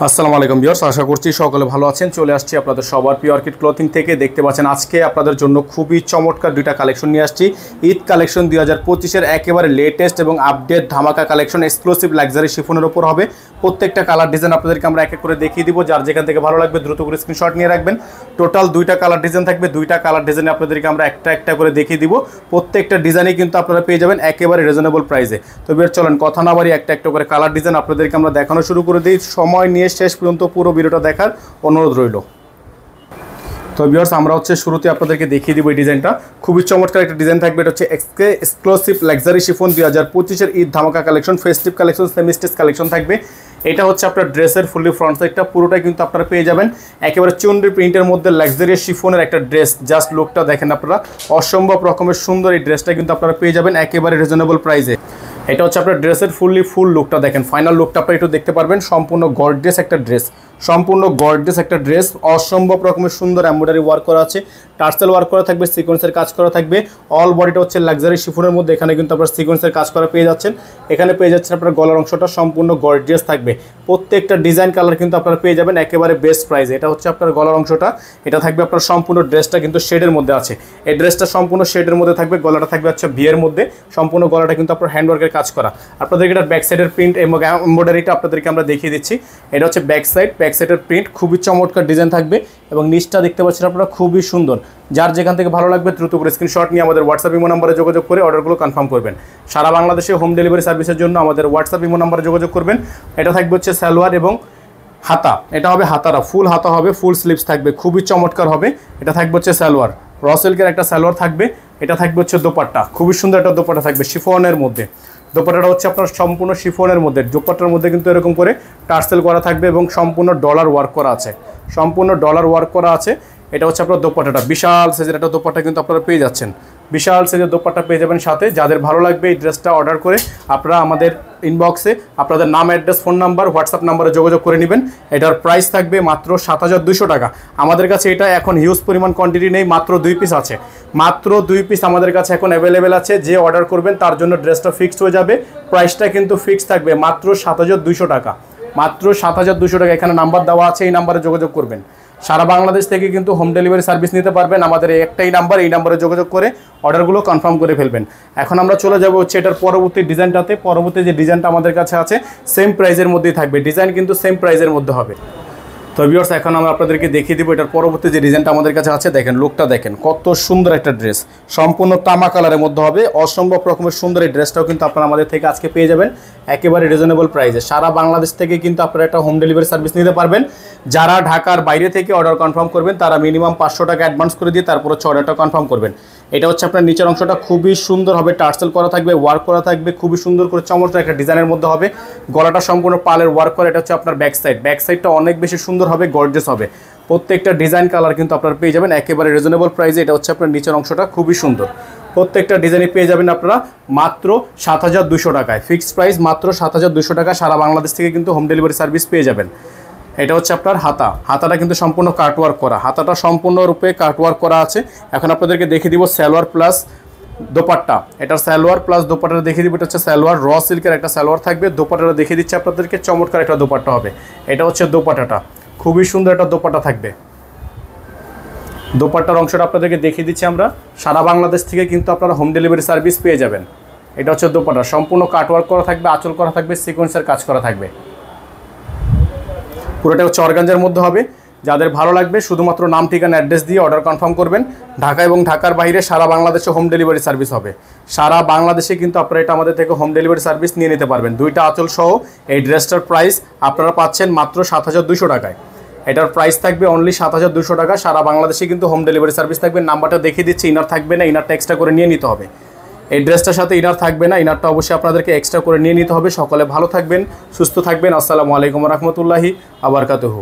আসসালামু আলাইকুম ভিউয়ার্স, আশা করছি সকলে ভালো আছেন। চলে আসছি আপনাদের সবার প্রিয় অর্কিড ক্লথিং থেকে। দেখতে পাচ্ছেন আজকে আপনাদের জন্য খুবই চমৎকার দুইটা কালেকশন নিয়ে আসছি। ঈদ কালেকশন 2025-এর একেবারে লেটেস্ট এবং আপডেট ধামাকা কালেকশন, এক্সক্লুসিভ লাক্সারি শিফনের উপর হবে। প্রত্যেকটা কালার ডিজাইন আপনাদেরকে আমরা এক এক করে দেখিয়ে দিব। যার যেখান থেকে ভালো লাগবে দ্রুত করে স্ক্রিনশট নিয়ে রাখবেন। টোটাল দুইটা কালার ডিজাইন থাকবে, দুইটা কালার ডিজাইনে আপনাদেরকে আমরা একটা একটা করে দেখিয়ে দিব। প্রত্যেকটা ডিজাইনে কিন্তু আপনারা পেয়ে যাবেন একেবারে রিজনেবল প্রাইসে। তো ভিউয়ার চলেন কথা না বাড়ি একটা একটা করে কালার ডিজাইন আপনাদেরকে আমরা দেখানো শুরু করে দিই। সময় নিয়ে শেষ পর্যন্ত পুরো ভিডিওটা দেখার অনুরোধ রইল। তো ভিউয়ার্স আমরা শুরুতে আপনাদেরকে দেখিয়ে দিব এই ডিজাইনটা। খুবই চমৎকার একটা ডিজাইন থাকবে। এটা হচ্ছে এক্সক্লুসিভ লাক্সারি শিফন 2025-এর ঈদ ধামাকা collection, festive collection, semi stitch collection থাকবে। এটা হচ্ছে আপনার ড্রেসের ফুললি ফ্রন্ট সাইডটা, পুরোটাই কিন্তু আপনারা পেয়ে যাবেন একেবারে চুনরি প্রিন্টের মধ্যে লাক্সারি শিফনের একটা ড্রেস। জাস্ট লুকটা দেখেন আপনারা, অসম্ভব রকমের সুন্দর এই ড্রেসটা কিন্তু আপনারা পেয়ে যাবেন একেবারে রিজনেবল প্রাইসে। এটা হচ্ছে আপনার ড্রেসের ফুল লুকটা দেখেন, ফাইনাল লুকটা আপনারা একটু দেখতে পারবেন। সম্পূর্ণ গর্জিয়াস একটা ড্রেস, সম্পূর্ণ গর্জিয়াস একটা ড্রেস, অসম্ভব রকমের সুন্দর এমব্রয়ডারি ওয়ার্ক করা আছে, টার্সেল ওয়ার্ক করা থাকবে, সিকোয়েন্সের কাজ করা থাকবে। অল বডিটা হচ্ছে লাক্সারি শিফনের মধ্যে, এখানে কিন্তু আপনার সিকোয়েন্সের কাজ করা পেয়ে যাচ্ছেন। এখানে পেয়ে যাচ্ছেন আপনার গলার অংশটা সম্পূর্ণ গর্জিয়াস থাকবে। প্রত্যেকটা ডিজাইন কালার কিন্তু আপনারা পেয়ে যাবেন একেবারে বেস্ট প্রাইসে। এটা হচ্ছে আপনার গলার অংশটা, এটা থাকবে আপনার সম্পূর্ণ ড্রেসটা কিন্তু শেডের মধ্যে আছে। এই ড্রেসটা সম্পূর্ণ শেডের মধ্যে থাকবে, গলাটা থাকবে হচ্ছে ভিয়ের মধ্যে, সম্পূর্ণ গলাটা কিন্তু আপনার হ্যান্ডওয়ার্কের কাজ করা। আপনাদেরকে এটা ব্যাক সাইডের প্রিন্ট এবং এমব্রয়ডারিটা আপনাদেরকে আমরা দেখিয়ে দিচ্ছি। এটা হচ্ছে ব্যাক সাইডের প্রিন্ট, খুবই চমৎকার ডিজাইন থাকবে এবং নিচটা দেখতে পাচ্ছেন আপনারা খুবই সুন্দর। যার যেখান থেকে ভালো লাগবে দ্রুত করে স্ক্রিনশট নিয়ে আমাদের হোয়াটসঅ্যাপ ইমো নাম্বারে যোগাযোগ করে অর্ডারগুলো কনফার্ম করবেন। সারা বাংলাদেশে হোম ডেলিভারি সার্ভিসের জন্য আমাদের হোয়াটসঅ্যাপ ইমো নাম্বারে যোগাযোগ করবেন। এটা থাকবে হচ্ছে সালোয়ার এবং হাতা, এটা হবে হাতারা, ফুল হাতা হবে, ফুল স্লিভস থাকবে, খুবই চমৎকার হবে। এটা থাকবে হচ্ছে সালোয়ার, র সিল্কের একটা সালোয়ার থাকবে। এটা থাকবে হচ্ছে দোপাট্টা, খুবই সুন্দর একটা দোপাট্টা থাকবে শিফনের মধ্যে। দোপাট্টাটা হচ্ছে আপনার সম্পূর্ণ শিফনের মধ্যে, দোপাট্টার মধ্যে কিন্তু এরকম করে টার্সেল করা থাকবে এবং সম্পূর্ণ ডলার ওয়ার্ক করা আছে, সম্পূর্ণ ডলার ওয়ার্ক করা আছে। এটা হচ্ছে আপনার দোপাট্টাটা, বিশাল সাইজের একটা দোপাট্টা কিন্তু আপনারা পেয়ে যাচ্ছেন, বিশাল সাইজের দোপাট্টা পেয়ে যাবেন সাথে। যাদের ভালো লাগবে এই ড্রেসটা অর্ডার করে আপনারা আমাদের ইনবক্সে আপনাদের নাম, অ্যাড্রেস, ফোন নাম্বার, হোয়াটসঅ্যাপ নাম্বারে যোগাযোগ করে নেবেন। এটার প্রাইস থাকবে মাত্র 7200 টাকা। আমাদের কাছে এটা এখন হিউজ পরিমাণ কোয়ান্টিটি নেই, মাত্র 2 পিস আছে, মাত্র 2 পিস আমাদের কাছে এখন অ্যাভেলেবেল আছে। যে অর্ডার করবেন তার জন্য ড্রেসটা ফিক্সড হয়ে যাবে, প্রাইসটা কিন্তু ফিক্সড থাকবে মাত্র 7200 টাকা, মাত্র 7200 টাকা। এখানে নাম্বার দেওয়া আছে, এই নাম্বারে যোগাযোগ করবেন। সারা বাংলাদেশ থেকে কিন্তু হোম ডেলিভারি সার্ভিস নিতে পারবেন। আমাদের একটাই নাম্বার, এই নাম্বারে যোগাযোগ করে অর্ডারগুলো কনফার্ম করে ফেলবেন। এখন আমরা চলে যাব হচ্ছে এটার পরবর্তী ডিজাইনটাতে। পরবর্তী যে ডিজাইনটা আমাদের কাছে আছে সেম প্রাইজের মধ্যেই থাকবে, ডিজাইন কিন্তু সেম প্রাইজের মধ্যে হবে। তো ভিউয়ার্স এখন আমরা আপনাদেরকে দেখিয়ে দিব এটার পরবর্তী যে ডিজাইনটা আমাদের কাছে আছে। দেখেন লুকটা দেখেন, কত সুন্দর একটা ড্রেস, সম্পূর্ণ তামা কালারের মধ্যে হবে, অসম্ভব রকমের সুন্দর এই ড্রেসটাও কিন্তু আপনারা আমাদের থেকে আজকে পেয়ে যাবেন একেবারে রিজনেবল প্রাইসে। সারা বাংলাদেশ থেকে কিন্তু আপনারা একটা হোম ডেলিভারি সার্ভিস নিতে পারবেন। যারা ঢাকার বাইরে থেকে অর্ডার কনফার্ম করবেন তারা মিনিমাম 500 টাকা অ্যাডভান্স করে দিয়ে তারপর হচ্ছে অর্ডারটা কনফার্ম করবেন। এটা হচ্ছে আপনার নিচের অংশটা খুবই সুন্দর হবে, টার্সেল করা থাকবে, ওয়ার্ক করা থাকবে, খুবই সুন্দর করে চমৎকার একটা ডিজাইনের মধ্যে হবে। গলাটা সম্পূর্ণ পালের ওয়ার্ক করা। এটা হচ্ছে আপনার ব্যাক সাইডটা অনেক বেশি সুন্দর হবে, গর্জিয়াস হবে। প্রত্যেকটা ডিজাইন কালার কিন্তু আপনারা পেয়ে যাবেন একেবারে রিজনেবল প্রাইসে। এটা হচ্ছে আপনার নিচের অংশটা খুবই সুন্দর, প্রত্যেকটা ডিজাইনে পেয়ে যাবেন আপনারা মাত্র 7200 টাকায়। ফিক্সড প্রাইস মাত্র 7200 টাকা। সারা বাংলাদেশ থেকে কিন্তু হোম ডেলিভারি সার্ভিস পেয়ে যাবেন। এটা হচ্ছে আপনার হাতাটা কিন্তু সম্পূর্ণ কাটওয়ার্ক করা, হাতাটা সম্পূর্ণরূপে কাটওয়ার্ক করা আছে। এখন আপনাদেরকে দেখিয়ে দিব সালোয়ার প্লাস দোপাট্টা। এটার সালোয়ার প্লাস দোপাট্টাটা দেখিয়ে দিব। এটা হচ্ছে সালোয়ার, র সিল্কের একটা সালোয়ার থাকবে, দোপাট্টাটা দেখিয়ে দিচ্ছে আপনাদেরকে, চমৎকার একটা দোপাট্টা হবে। এটা হচ্ছে দোপাট্টাটা, খুবই সুন্দর একটা দোপাট্টা থাকবে। দোপাট্টার অংশটা আপনাদেরকে দেখিয়ে দিচ্ছি আমরা। সারা বাংলাদেশ থেকে কিন্তু আপনারা হোম ডেলিভারি সার্ভিস পেয়ে যাবেন। এটা হচ্ছে দোপাট্টা, সম্পূর্ণ কাটওয়ার্ক করা থাকবে, আঁচল করা থাকবে, সিকোয়েন্সের কাজ করা থাকবে। পুরোটা হচ্ছে অর্গানজার মধ্যে হবে। যাদের ভালো লাগবে শুধুমাত্র নাম, ঠিকানা, অ্যাড্রেস দিয়ে অর্ডার কনফার্ম করবেন। ঢাকা এবং ঢাকার বাইরে সারা বাংলাদেশে হোম ডেলিভারি সার্ভিস হবে। সারা বাংলাদেশে কিন্তু আপনারা এটা আমাদের থেকে হোম ডেলিভারি সার্ভিস নিয়ে নিতে পারবেন। দুইটা আঁচল সহ এই ড্রেসটার প্রাইস আপনারা পাচ্ছেন মাত্র 7200 টাকায়। এটার প্রাইস থাকবে অনলি 7200 টাকা। সারা বাংলাদেশে কিন্তু হোম ডেলিভারি সার্ভিস থাকবে। নাম্বারটা দেখিয়ে দিচ্ছি, ইনার থাকবে না, ইনারটা এক্সট্রা করে নিয়ে নিতে হবে। এই ড্রেসটার সাথে ইনার থাকবে না, ইনারটা অবশ্যই আপনাদেরকে এক্সট্রা করে নিয়ে নিতে হবে। সকলে ভালো থাকবেন, সুস্থ থাকবেন। আসসালামু আলাইকুম ওয়া রাহমাতুল্লাহি ওয়া বারাকাতুহু।